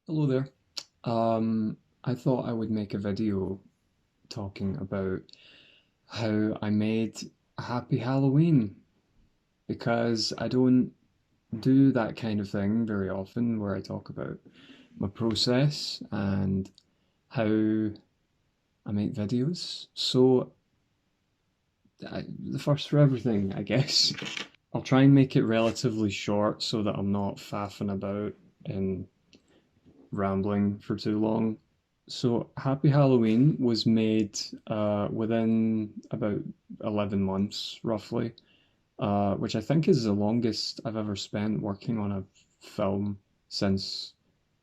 Hello there. I thought I would make a video talking about how I made a Happy Halloween because I don't do that kind of thing very often where I talk about my process and how I make videos. The first for everything, I guess. I'll try and make it relatively short so that I'm not faffing about and rambling for too long. So Happy Halloween was made within about 11 months, roughly, which I think is the longest I've ever spent working on a film since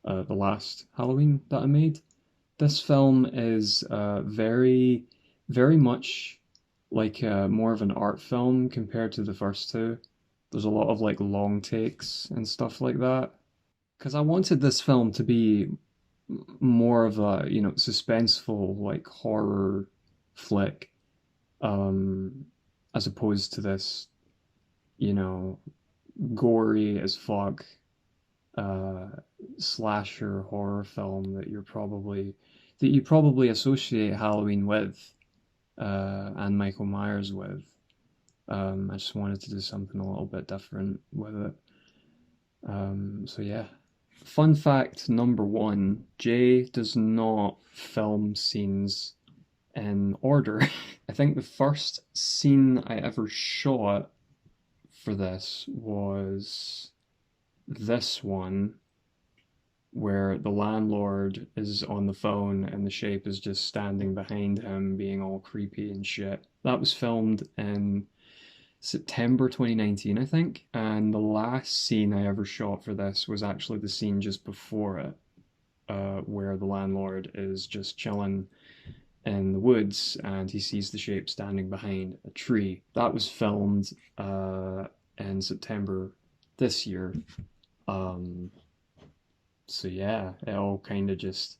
the last Halloween that I made. This film is very much like more of an art film compared to the first two. There's a lot of like long takes and stuff like that. Because I wanted this film to be more of a, suspenseful, like horror flick, um, as opposed to this, you know, gory as fuck, uh, slasher horror film that you probably associate Halloween with, and Michael Myers with. I just wanted to do something a little bit different with it. So yeah. Fun fact number one, Jay does not film scenes in order. I think the first scene I ever shot for this was this one where the landlord is on the phone and the shape is just standing behind him being all creepy and shit. That was filmed in September 2019, I think. And the last scene I ever shot for this was actually the scene just before it, where the landlord is just chilling in the woods and he sees the shape standing behind a tree. That was filmed in September this year. Um, so yeah, it all kind of just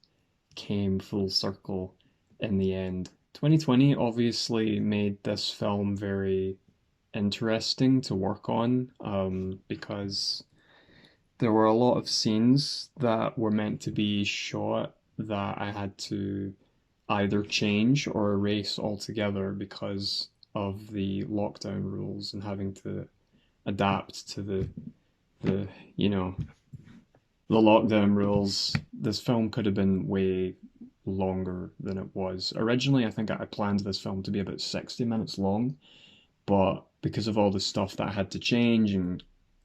came full circle in the end. 2020 obviously made this film very interesting to work on because there were a lot of scenes that were meant to be shot that I had to either change or erase altogether because of the lockdown rules and having to adapt to the you know the lockdown rules. This film could have been way longer than it was. Originally, I think I planned this film to be about 60 minutes long, but because of all the stuff that I had to change and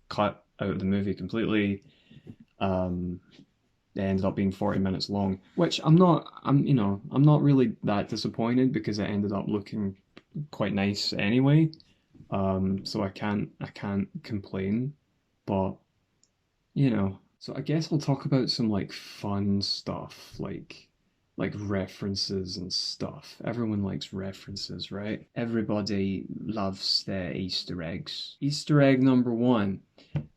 cut out of the movie completely, um, it ended up being 40 minutes long, which I'm not really that disappointed because it ended up looking quite nice anyway. So I can't complain, but so I guess I'll talk about some like fun stuff, like references and stuff. Everyone likes references, right? Everybody loves their Easter eggs. Easter egg number one,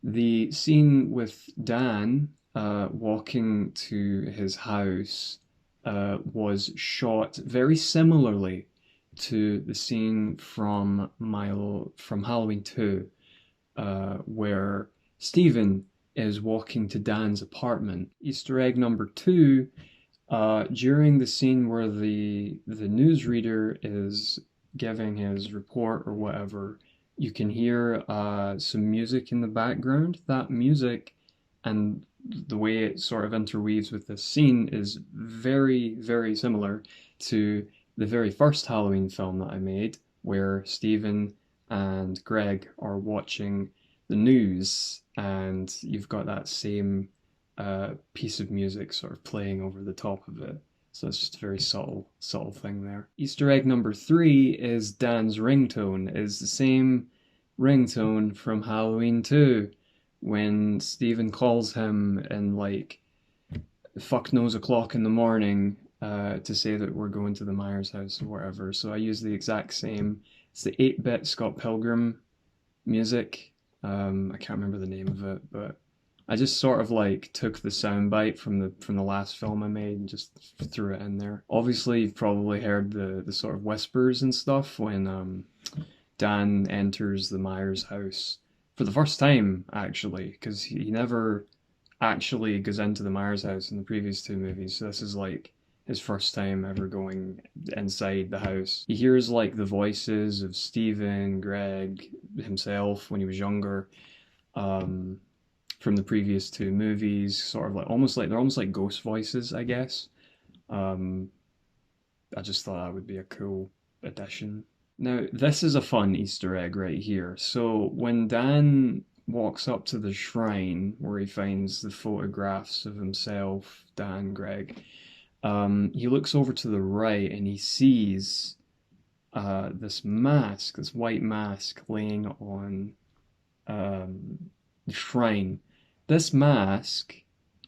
the scene with Dan walking to his house was shot very similarly to the scene from Halloween 2, where Stephen is walking to Dan's apartment. Easter egg number two, during the scene where the newsreader is giving his report or whatever, you can hear some music in the background. That music and the way it sort of interweaves with this scene is very similar to the very first Halloween film that I made, where Stephen and Greg are watching the news, and you've got that same piece of music sort of playing over the top of it. So it's just a very subtle thing there. Easter egg number three is Dan's ringtone is the same ringtone from Halloween 2 when Stephen calls him in like fuck knows o'clock in the morning to say that we're going to the Myers house or whatever. So I use the exact same. It's the 8-bit Scott Pilgrim music. I can't remember the name of it, but I just sort of like took the soundbite from the last film I made and just threw it in there. Obviously, you've probably heard the sort of whispers and stuff when Dan enters the Myers house for the first time, actually, because he never actually goes into the Myers house in the previous two movies. So this is like his first time ever going inside the house. He hears like the voices of Stephen, Greg, himself when he was younger, um, from the previous two movies. Sort of like they're almost like ghost voices, I guess. Um, I just thought that would be a cool addition. Now, this is a fun Easter egg right here. So when Dan walks up to the shrine where he finds the photographs of himself, Dan, Greg, he looks over to the right and he sees this mask, this white mask laying on the shrine. This mask,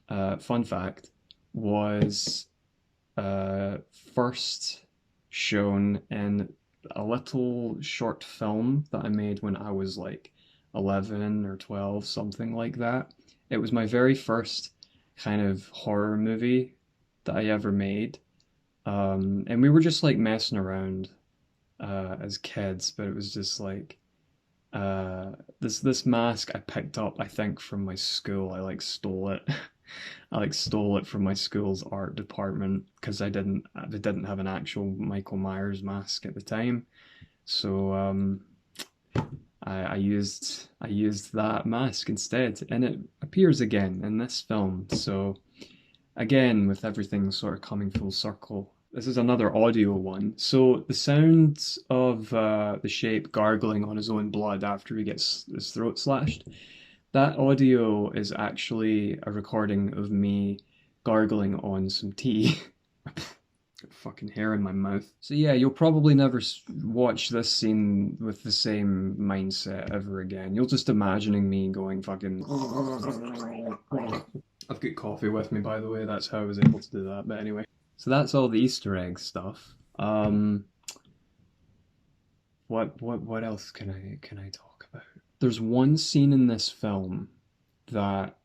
fun fact, was first shown in a little short film that I made when I was like 11 or 12, something like that. It was my very first kind of horror movie that I ever made. And we were just like messing around as kids, but it was just like this mask I picked up, I think, from my school. I like stole it. I like stole it from my school's art department because they didn't have an actual Michael Myers mask at the time. So I used that mask instead, and it appears again in this film. So again, with everything sort of coming full circle. This is another audio one. So the sounds of the shape gargling on his own blood after he gets his throat slashed, that audio is actually a recording of me gargling on some tea. Got fucking hair in my mouth. So yeah, you'll probably never watch this scene with the same mindset ever again. You'll just imagining me going fucking. I've got coffee with me, by the way. That's how I was able to do that. But anyway, so that's all the Easter egg stuff. What else can I talk about? There's one scene in this film that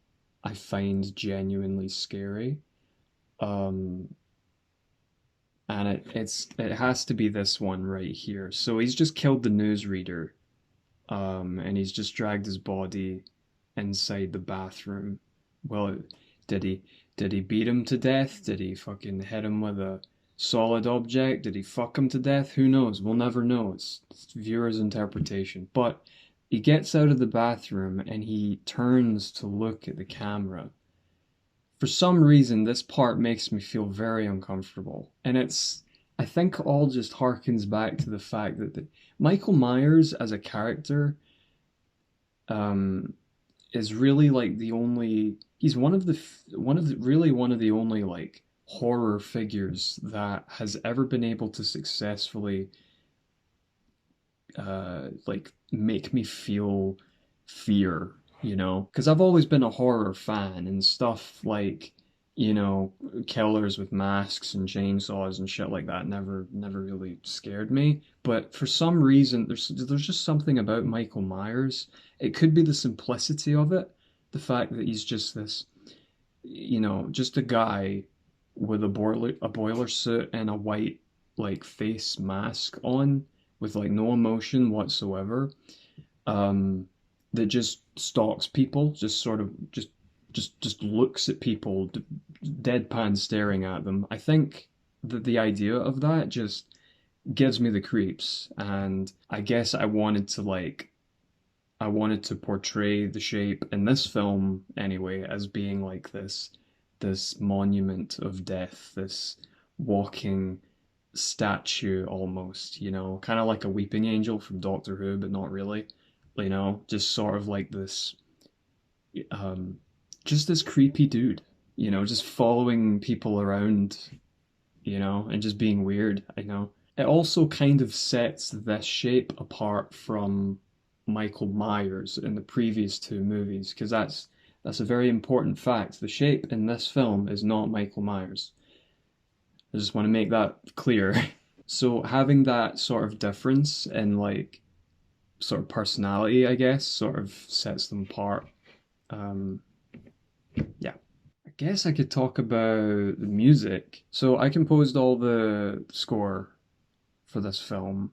I find genuinely scary. Um, and it has to be this one right here. So he's just killed the newsreader, and he's just dragged his body inside the bathroom. Well, did he did he beat him to death? Did he fucking hit him with a solid object? Did he fuck him to death? Who knows? We'll never know. It's viewer's interpretation. But he gets out of the bathroom and he turns to look at the camera. For some reason, this part makes me feel very uncomfortable. And I think all just harkens back to the fact that Michael Myers as a character um, is really like the only, he's one of the only like horror figures that has ever been able to successfully like make me feel fear, you know? Because I've always been a horror fan and stuff like, you know, killers with masks and chainsaws and shit like that never really scared me. But for some reason, there's just something about Michael Myers. It could be the simplicity of it, the fact that he's just this, you know, just a guy with a boiler suit and a white like face mask on with like no emotion whatsoever, um, that just stalks people, just sort of just looks at people, deadpan staring at them. I think that the idea of that just gives me the creeps, and I guess I wanted to portray the shape in this film anyway as being like this monument of death, this walking statue almost, you know, kind of like a weeping angel from Doctor Who, but not really, you know, just sort of like this, um, just this creepy dude, you know, just following people around, you know, and just being weird, I know. It also kind of sets this shape apart from Michael Myers in the previous two movies, because that's a very important fact. The shape in this film is not Michael Myers. I just want to make that clear. So having that sort of difference in like sort of personality, I guess, sort of sets them apart. Um, yeah. I guess I could talk about the music. So I composed all the score for this film.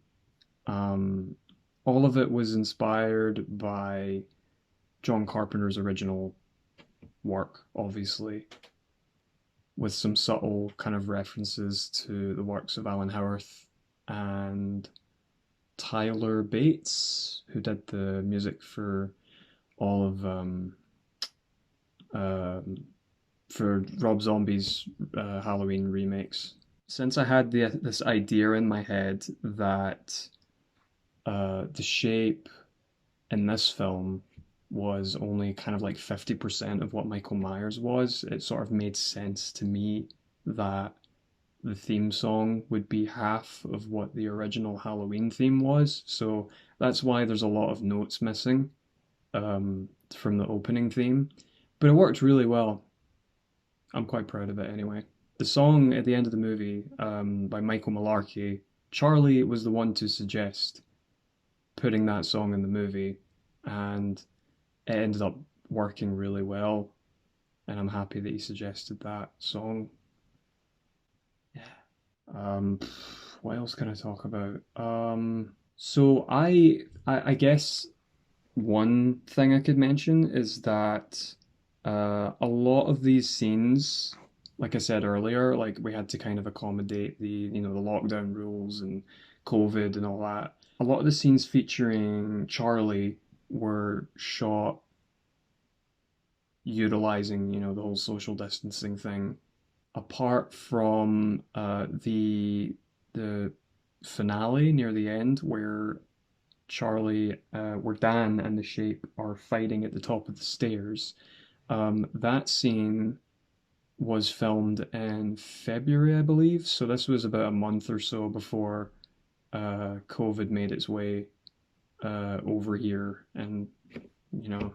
Um, all of it was inspired by John Carpenter's original work, obviously, with some subtle kind of references to the works of Alan Howarth and Tyler Bates, who did the music for all of um, for Rob Zombie's Halloween remakes. Since I had this idea in my head that the shape in this film was only kind of like 50% of what Michael Myers was, it sort of made sense to me that the theme song would be half of what the original Halloween theme was. So that's why there's a lot of notes missing from the opening theme. But it worked really well. I'm quite proud of it anyway. The song at the end of the movie by Michael Malarkey, Charlie was the one to suggest putting that song in the movie, and it ended up working really well. And I'm happy that he suggested that song. Yeah. Um, what else can I talk about? So I guess one thing I could mention is that a lot of these scenes, like I said earlier, like we had to kind of accommodate the lockdown rules and COVID and all that. A lot of the scenes featuring Charlie were shot utilizing, the whole social distancing thing. Apart from the finale near the end where where Dan and the Shape are fighting at the top of the stairs. That scene was filmed in February, I believe. So this was about a month or so before COVID made its way over here. And,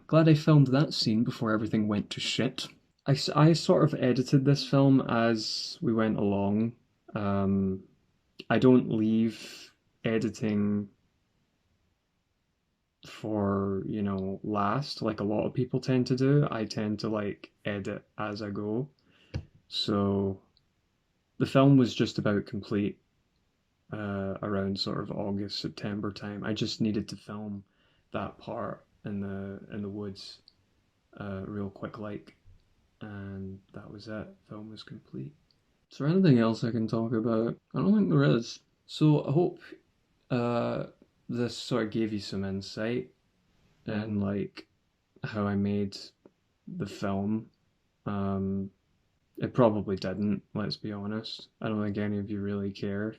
glad I filmed that scene before everything went to shit. I sort of edited this film as we went along. Um, I don't leave editing for, last like a lot of people tend to do. I tend to like edit as I go. So the film was just about complete around sort of August, September time. I just needed to film that part in the woods real quick like, and that was it. Film was complete. Is there anything else I can talk about? I don't think there is. So I hope uh, this sort of gave you some insight in like how I made the film. Um, it probably didn't, let's be honest. I don't think any of you really care.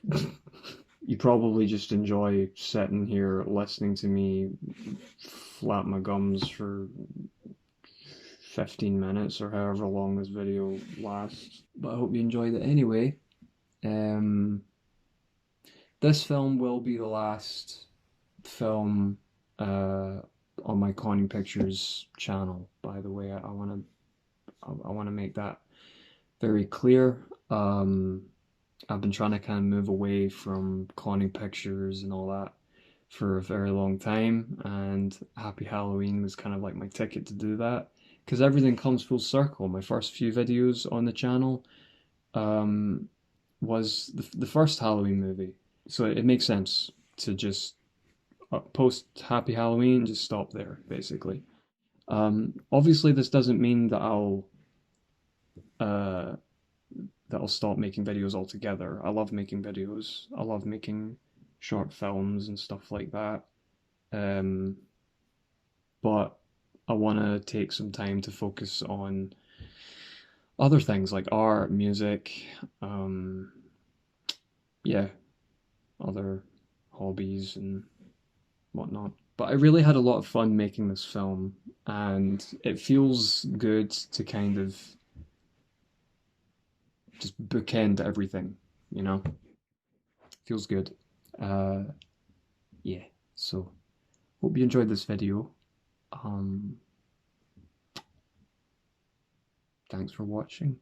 You probably just enjoy sitting here listening to me flap my gums for 15 minutes or however long this video lasts. But I hope you enjoyed it anyway. Um, this film will be the last film on my Conning Pictures channel, by the way. I want to make that very clear. I've been trying to kind of move away from Conning Pictures and all that for a very long time, and Happy Halloween was kind of like my ticket to do that because everything comes full circle. My first few videos on the channel um, was the first Halloween movie, so it makes sense to just post Happy Halloween, just stop there, basically. Obviously, this doesn't mean uh, that I'll stop making videos altogether. I love making videos. I love making short films and stuff like that. Um, but I want to take some time to focus on other things like art, music, um, yeah, other hobbies and whatnot. But I really had a lot of fun making this film, and it feels good to kind of just bookend everything, you know? Feels good. Uh, yeah, so hope you enjoyed this video. Um, thanks for watching.